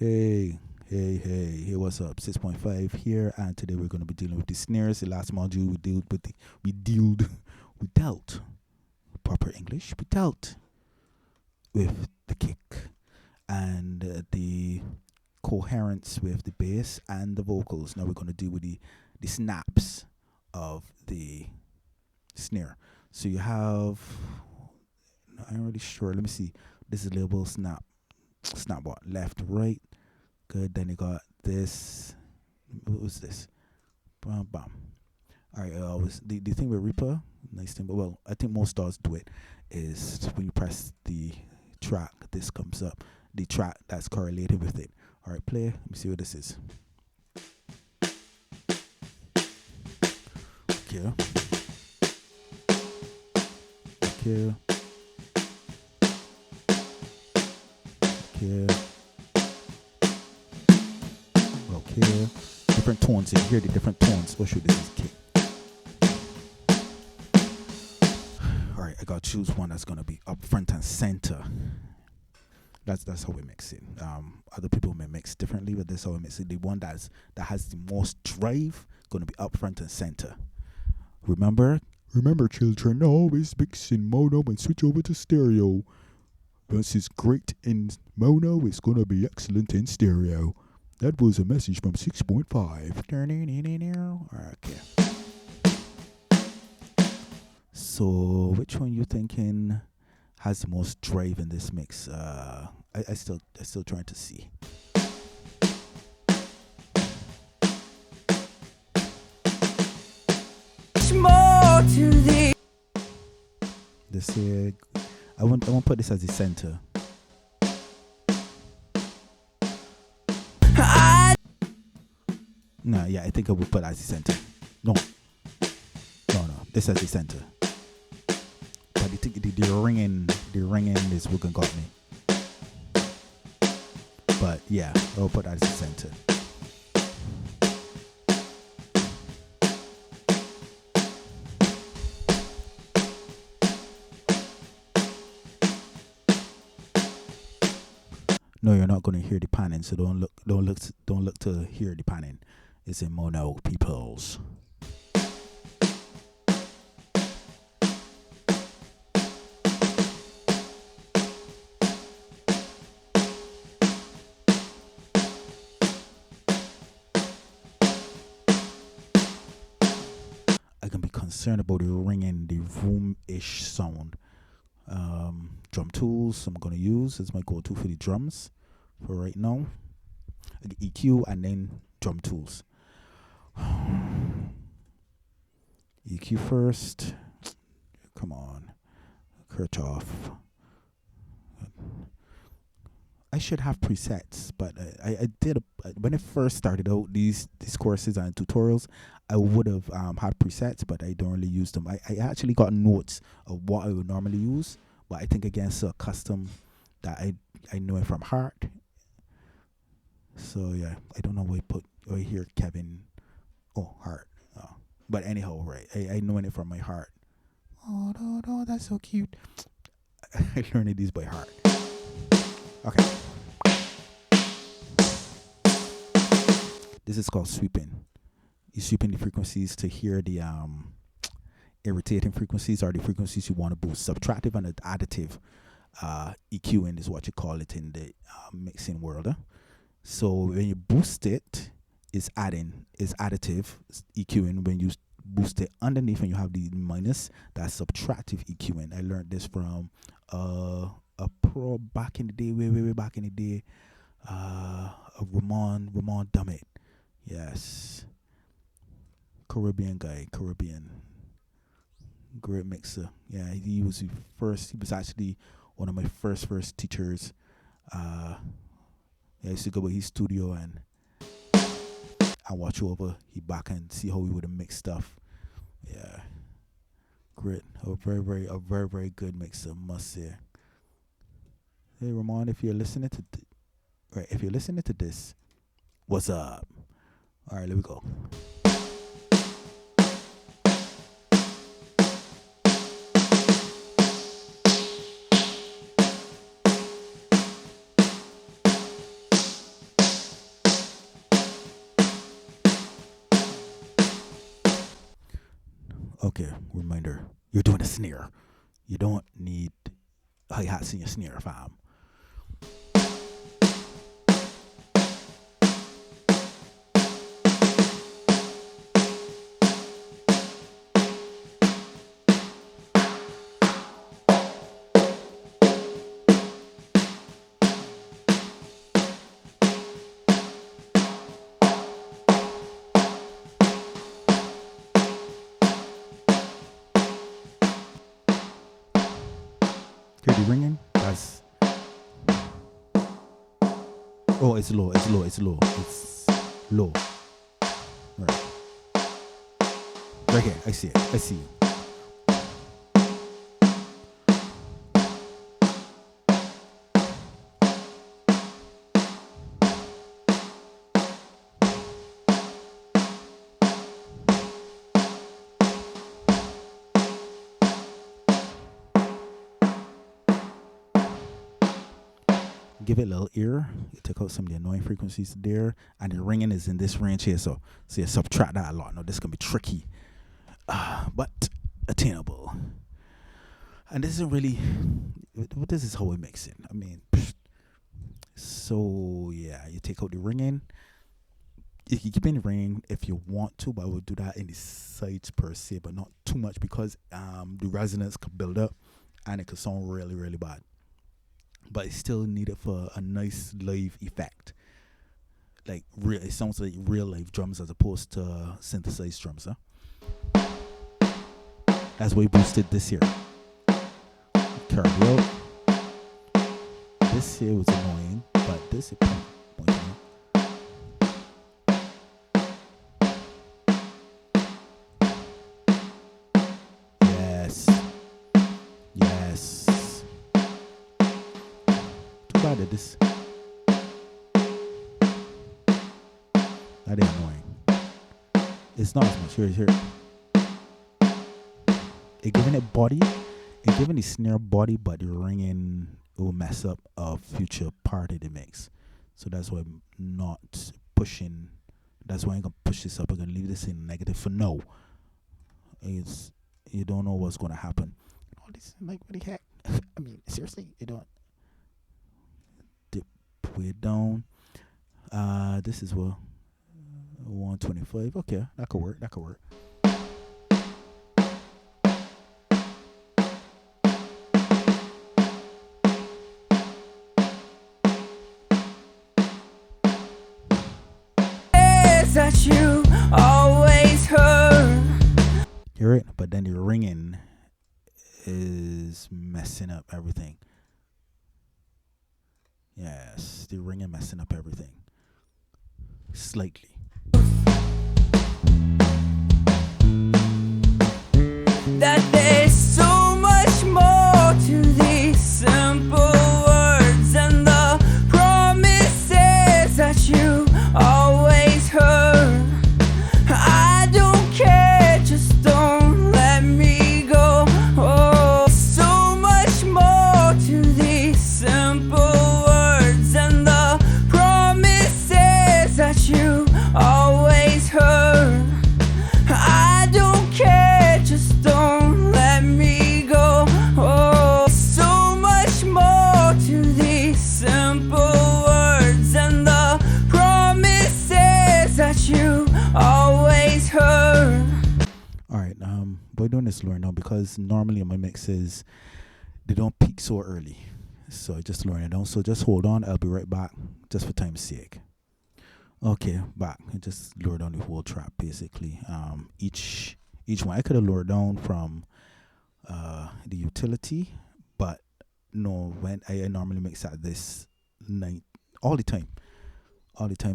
Hey, what's up? 6.5 here, and today we're going to be dealing with the snares. The last module we dealt proper English. We dealt with the kick and the coherence with the bass and the vocals. Now we're going to deal with the snaps of the snare. So you have, I'm really sure. Let me see. This is label snap what? Left, right. Good. Then you got this. What was this? Bam, bam. All right. The thing with Reaper, nice thing. But well, I think most stars do it. Is when you press the track, this comes up. The track that's correlated with it. All right. Play. Let me see what this is. Okay. Okay. Okay. Okay. Different tones. You hear the different tones. Oh shoot, this is kick. Alright, I gotta choose one that's gonna be up front and center. That's how we mix it. Other people may mix differently, but that's how we mix it. The one that has the most drive gonna be up front and center. Remember, children, always mix in mono and switch over to stereo. This is great in mono, it's gonna be excellent in stereo. That was a message from 6.5. Okay. So, which one you thinking has the most drive in this mix? I still trying to see. More to the. This here, I won't put this as the center. No, yeah, I think I would put as the center. No. This as the center. But the ringing is what got me. But yeah, I'll put that as the center. No, you're not going to hear the panning, so don't look to hear the panning. It's in mono, peoples. I can be concerned about the ringing, the room-ish sound. Drum tools I'm going to use is my go-to for the drums for right now. EQ and then drum tools. EQ first. Come on. Kirchhoff. I should have presets, but I did when I first started out these courses and tutorials. I would have had presets, but I don't really use them. I actually got notes of what I would normally use, but I think against a custom that I know it from heart. So yeah, I don't know why I hear Kevin. Oh, heart. But anyhow, right? I know it from my heart. Oh no, that's so cute. I learned these by heart. Okay. This is called sweeping. You sweeping the frequencies to hear the irritating frequencies or the frequencies you want to boost. Subtractive and additive EQing is what you call it in the mixing world. So when you boost it, it's additive EQing. When you boost it underneath and you have the minus, that's subtractive EQing. I learned this from a pro back in the day, way back in the day. Ramon Dummett. Yes. Caribbean guy, great mixer. Yeah, he was actually one of my first teachers. I used to go to his studio and watch over he back and see how he would have mixed stuff. Yeah, great. A very good mixer, must say. Hey Ramon, if you're listening to this, what's up? All right, let me go. Okay, reminder. You're doing a snare. You don't need hi-hats in your snare, fam. Hear the ringing? That's... Oh, it's low. It's low. It's low. It's low. Right. Right here. I see it. I see you. Give it a little ear. You take out some of the annoying frequencies there, and the ringing is in this range here. So you subtract that a lot. Now this can be tricky, but attainable. And this isn't really. This is how we mix it. I mean, so yeah, you take out the ringing. You can keep in the ringing if you want to, but I would do that in the sides per se, but not too much because the resonance could build up, and it could sound really, really bad. But it's still needed for a nice live effect. Like it sounds like real live drums as opposed to synthesized drums, huh? That's why we boosted this here. Carry out. This here was annoying, but this is pointing out. Yes. Yes. Bad at this. That is annoying. It's not as much. Here. It giving it body. It giving the snare body, but the ringing will mess up a future part of the mix. So that's why I'm not pushing. That's why I'm gonna push this up. I'm gonna leave this in negative for now. It's you don't know what's gonna happen. All this like what the heck? I mean, seriously, you don't. Way down. This is what 125. Okay, that could work. That could work. That you always heard. Hear it, but then the ringing is messing up everything. Yes, the ringing messing up everything. Slightly. That there's so much more to these simple words and the promises that you always heard. I don't care, just don't let me go. Oh, so much more to these simple words and the promises that you always heard. I don't care, just don't let me go. Oh, so much more to these simple words and the promises that you always heard. Alright, we're doing this lower now because normally in my mixes they don't peak so early. So I just lowering it down. So just hold on, I'll be right back just for time's sake. Okay, back. I just lower down the whole track basically. Each one I could have lowered down from the utility, but no, when I normally mix at this night all the time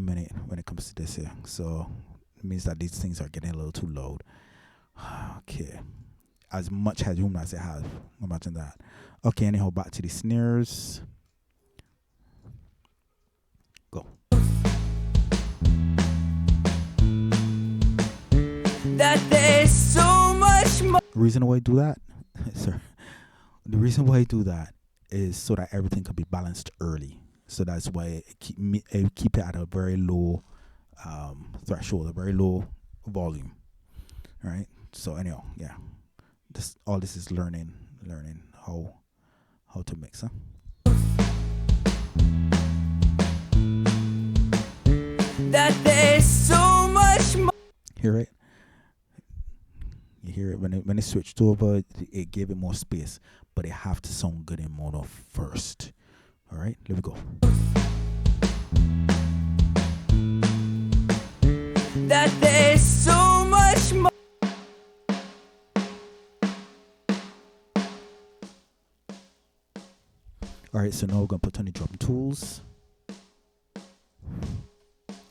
minute when it comes to this here. So it means that these things are getting a little too loud. Okay, as much headroom as it has, imagine that. Okay, anyhow, back to the snares. Go. That there's so much more. Reason why I do that, sir. The reason why I do that is so that everything can be balanced early. So that's why I keep it at a very low threshold, a very low volume, right? So anyhow, yeah. This all this is learning how to mix, huh? that there's so much more. Hear it? You hear it when it switched over. It gave it more space, but it have to sound good in mono first. All right, let me go. That there's so much more. All right, so now we're gonna put on the drum tools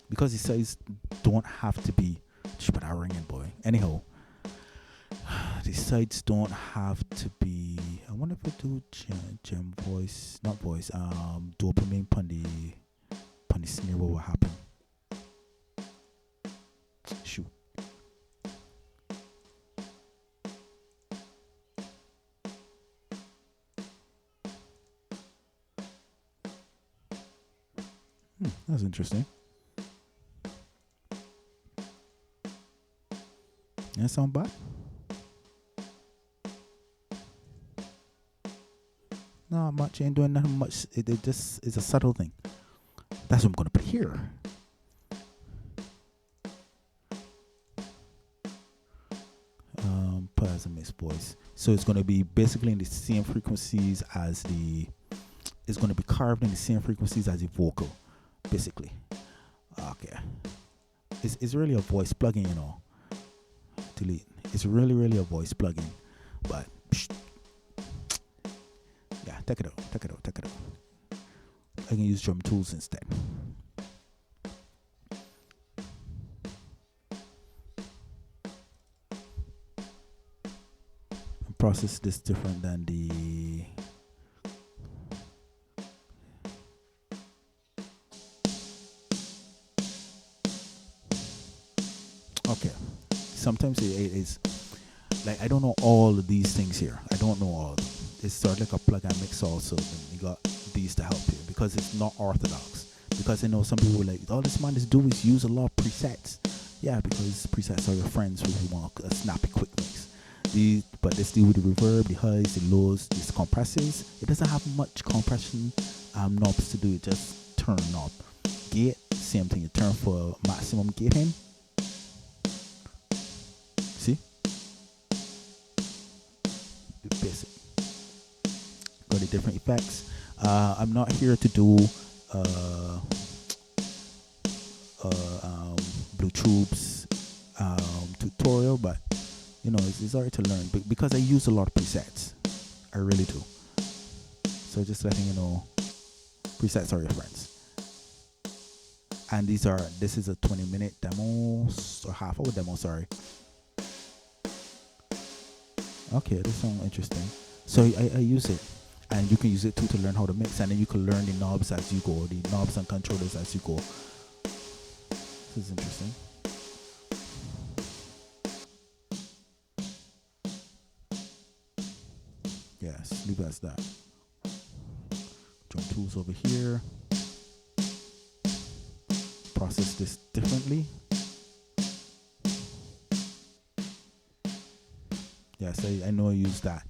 because the sides don't have to be. But I'm ringing, boy. Anyhow, the sides don't have to be. I wonder if I do gem voice, not voice. Dopamine pon the snare. What will happen? Shoot. That's interesting. That sound bad? No, much ain't doing nothing much. It just is a subtle thing. That's what I'm gonna put here. Put as a mixed voice. So it's gonna be basically in the same frequencies as the. It's gonna be carved in the same frequencies as the vocal, basically. Okay. It's really a voice plugin, you know. Delete. It's really a voice plugin, but yeah, take it out. I can use drum tools instead. And process this different than the. Okay. Sometimes it is like I don't know all of these things here. I don't know all of them. It's sort of like a plug and mix also. And you got these to help you because it's not orthodox. Because I know some people are like, all this man is do is use a lot of presets. Yeah, because presets are your friends when you want a snappy quick mix. But they still with the reverb, the highs, the lows, these compressors. It doesn't have much compression knobs to do. It just turn knob. Gate, same thing. You turn for maximum gate in. See? The basic. Got the different effects. I'm not here to do Blue Tubes tutorial, but you know it's alright to learn because I use a lot of presets. I really do. So just letting you know, presets are your friends. And this is a 20-minute demo or half-hour demo. Sorry. Okay, this sounds interesting. So I use it, and you can use it too to learn how to mix, and then you can learn the knobs as you go, the knobs and controllers as you go. This is interesting. Yes, leave it as that. Drum tools over here. Process this differently. Yes, I know I use that.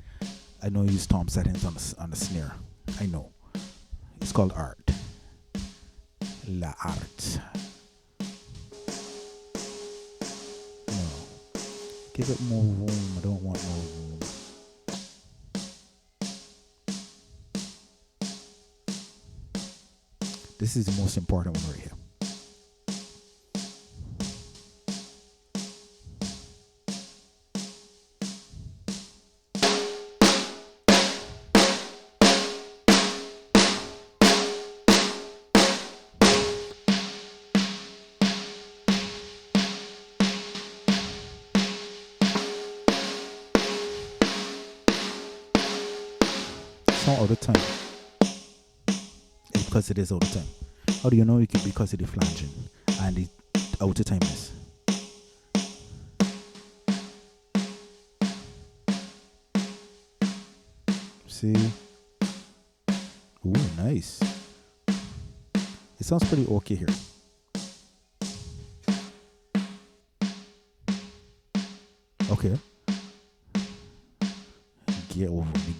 I know I use tom settings on the snare. I know. It's called art. La art. No. Give it more room. I don't want more room. This is the most important one right here. It's not all the time. It's because it is all the time. How do you know? Because of the flanging and the outer timeness. See? Ooh, nice. It sounds pretty okay here. Okay. Okay. The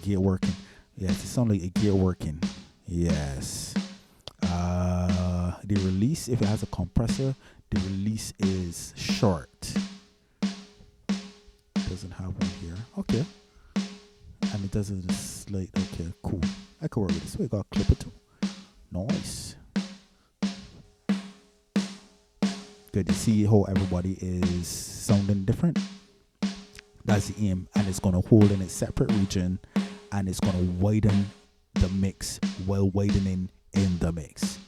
gear working. Yes, it sounds like a gear working. Yes. The release, if it has a compressor, the release is short. Doesn't have one here. Okay. And it doesn't slide. Okay, cool. I can work with this. We got a clipper too. Nice. Good. You see how everybody is sounding different? That's the aim. And it's going to hold in a separate region. And it's going to widen the mix while widening in the mix.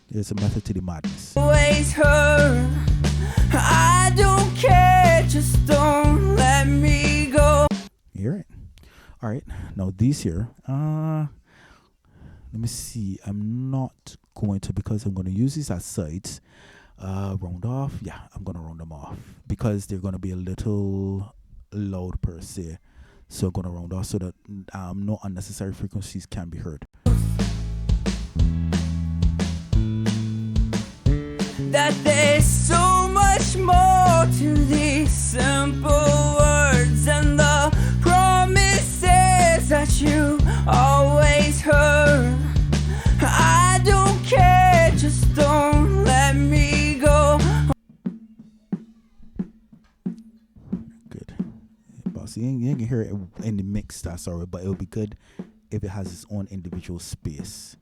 There's a method to the madness. Always her. I don't care, just don't let me go. You hear it? All right. Now these here. Let me see. I'm not going to, because I'm going to use these as sides. Round off. Yeah, I'm going to round them off because they're going to be a little loud per se. So I'm going to round off so that no unnecessary frequencies can be heard. That there's so much more to these simple words and the promises that you always heard. I don't care, just don't let me go. Good. But see, you can hear it in the mix, that's alright, but it'll be good if it has its own individual space.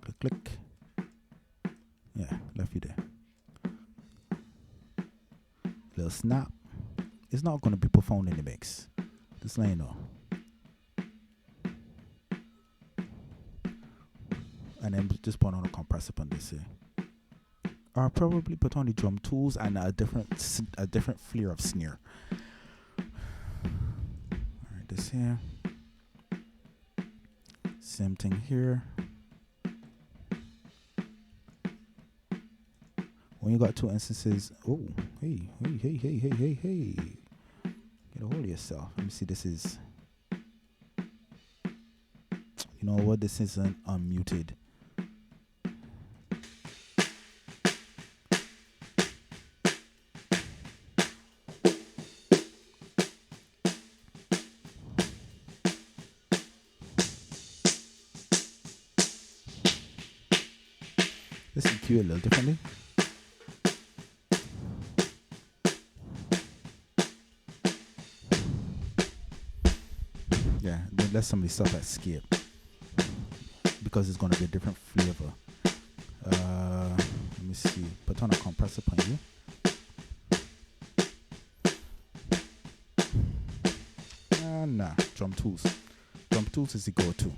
Click, click. Yeah, left you there. Little snap. It's not going to be profound in the mix. Just let you know. And then just put on a compressor on this here. Or probably put on the drum tools and a different flair of snare. Alright, this here. Same thing here. When you got two instances, oh, hey. Get a hold of yourself. Let me see, this is, you know what, this isn't unmuted. Let's EQ a little differently. Yeah, then let somebody stuff escape because it's gonna be a different flavor. Let me see. Put on a compressor on you. Nah, drum tools. Drum tools is the go-to.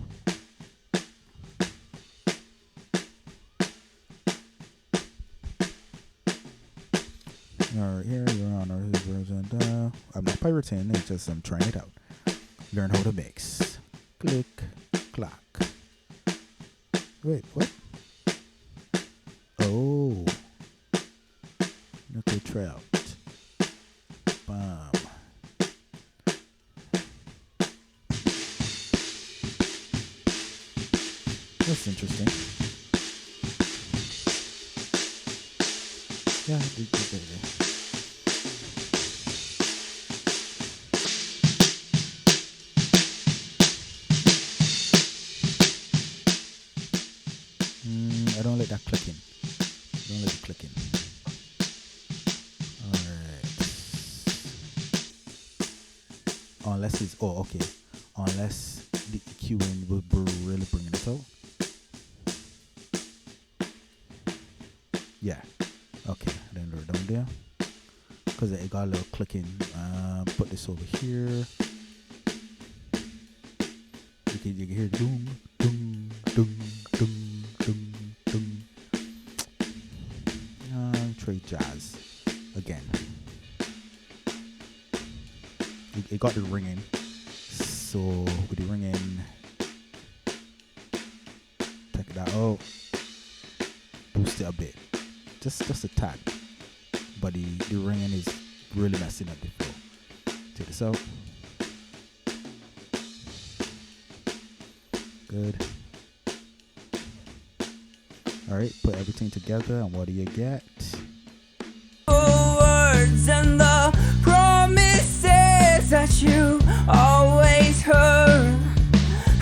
Alright, here you're on our version. I'm not pirating, it's just I'm trying it out. Learn how to mix. Click, clack. Wait, what? Oh. Okay, try out. Bam. That's interesting. Yeah, I don't like that clicking. Don't like the clicking. Alright. Unless it's, oh, okay. Unless the EQing will really bring it out. Yeah. Okay. Then we're down there. Because it got a little clicking. Put this over here. You can hear doom, doom, doom, doom, doom, doom. Try jazz again. It got the ringing. So with the ringing, take that out. Boost it a bit. Just a tad. But the ringing is really messing up the flow. Take this out. Good. Alright, put everything together and what do you get? Oh, words and the promises that you always heard.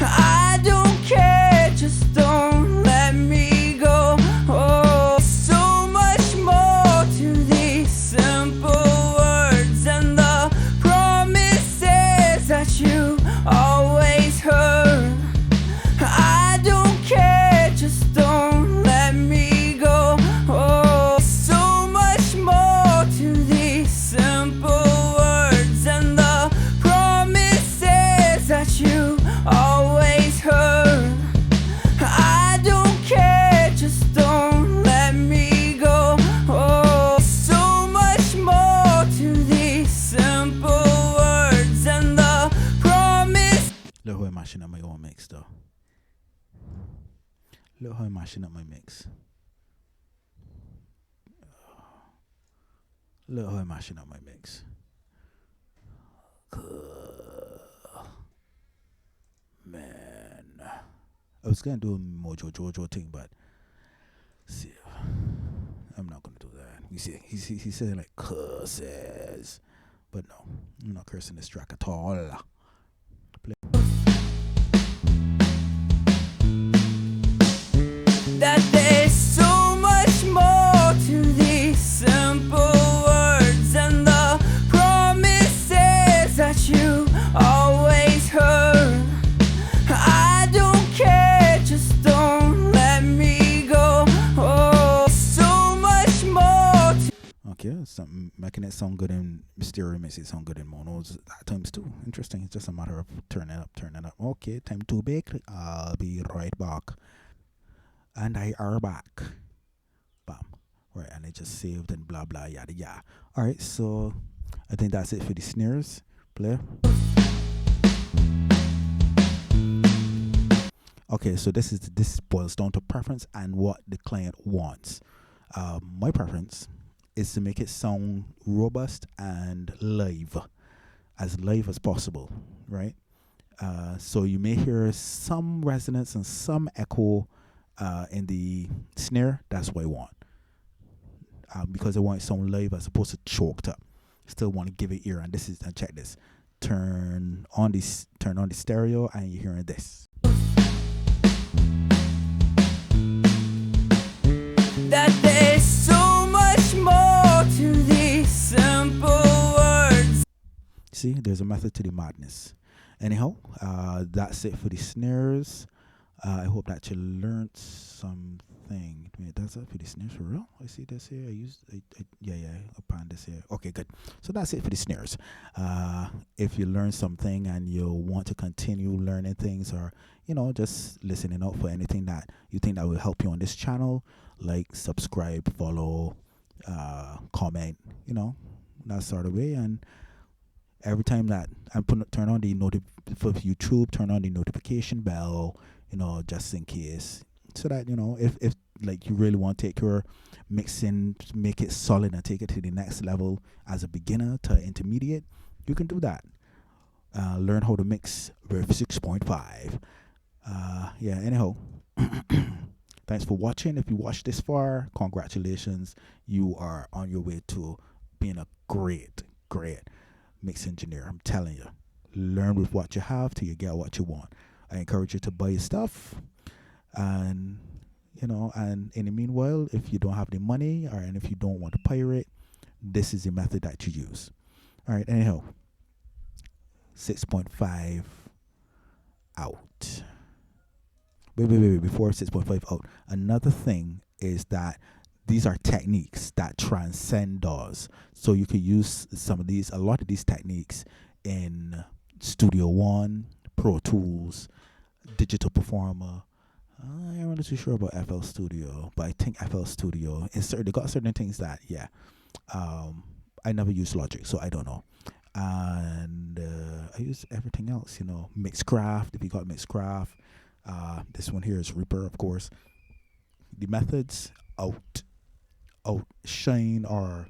I don't care, just don't let me go. Oh, so much more to these simple words and the promises that you always heard. I don't care, just don't let me go. Oh, so much more to these simple words and the promises that you always heard. I don't care, just don't let me go. Oh, so much more to these simple words and the promise. Look how I'm mashing up my own mix, though. Look how I'm mashing up my mix. Look how I'm mashing up my mix. Man, I was gonna do a Mojo Jojo thing, but see, I'm not gonna do that. You see, he's saying like curses, but no, I'm not cursing this track at all. That there's so much more to these simple words and the promises that you always heard. I don't care, just don't let me go. Oh, so much more to. Okay, something making it sound good in stereo makes it sound good in monos at times too. Interesting. It's just a matter of turning up. Okay, time to bake. I'll be right back. And I are back. Bam. Right, and it just saved and blah blah yada yada. Alright, so I think that's it for the snares. Play. Okay, so this boils down to preference and what the client wants. My preference is to make it sound robust and live as possible, right? So you may hear some resonance and some echo in the snare. That's what I want, because I want it to sound live as opposed to choked up. Still want to give it ear, and check this. Turn on the stereo, and you're hearing this. That there's so much more to these simple words. See, there's a method to the madness. Anyhow, that's it for the snares. I hope that you learned something. Wait, that's it for the snares for real? I see this here. Yeah, upon this here. Okay, good. So that's it for the snares. If you learned something and you want to continue learning things, or just listening out for anything that you think that will help you on this channel, like, subscribe, follow, comment, that sort of way. And every time that I turn on the for YouTube, turn on the notification bell, just in case, so that if like you really want to take your mixing, make it solid and take it to the next level as a beginner to intermediate, you can do that. Learn how to mix with 6.5. Anyhow, thanks for watching. If you watched this far, congratulations, you are on your way to being a great mix engineer. I'm telling you, learn with what you have till you get what you want. I encourage you to buy your stuff, and and in the meanwhile, if you don't have the money, and if you don't want to pirate, this is the method that you use. All right, anyhow, 6.5 out. Wait, before 6.5 out, another thing is that these are techniques that transcend DAWs. So you could use a lot of these techniques in Studio One, Pro Tools, Digital Performer. I'm not too sure about FL Studio, but I think FL Studio they got certain things that I never use Logic, so I don't know. And I use everything else, Mixcraft. If you got Mixcraft, this one here is Reaper, of course. The methods outshine or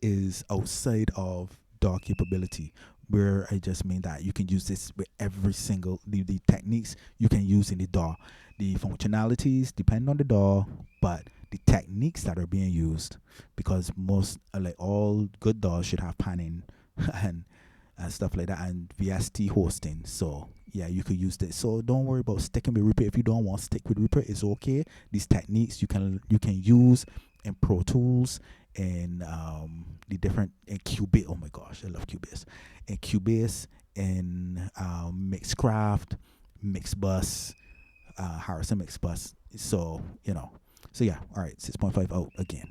is outside of DAW capability, where I just mean that you can use this with every single the techniques you can use in the DAW. The functionalities depend on the DAW, but the techniques that are being used, because most like all good DAWs should have panning and stuff like that, and VST hosting. So yeah, you could use this. So don't worry about sticking with Reaper. If you don't want to stick with Reaper, it's okay. These techniques you can use in Pro Tools and the different in Cubase. Oh my gosh, I love Cubase. In Cubase and Mixcraft, Mixbus, Harrison Mixbus. So so yeah, all right, 6.5 out again.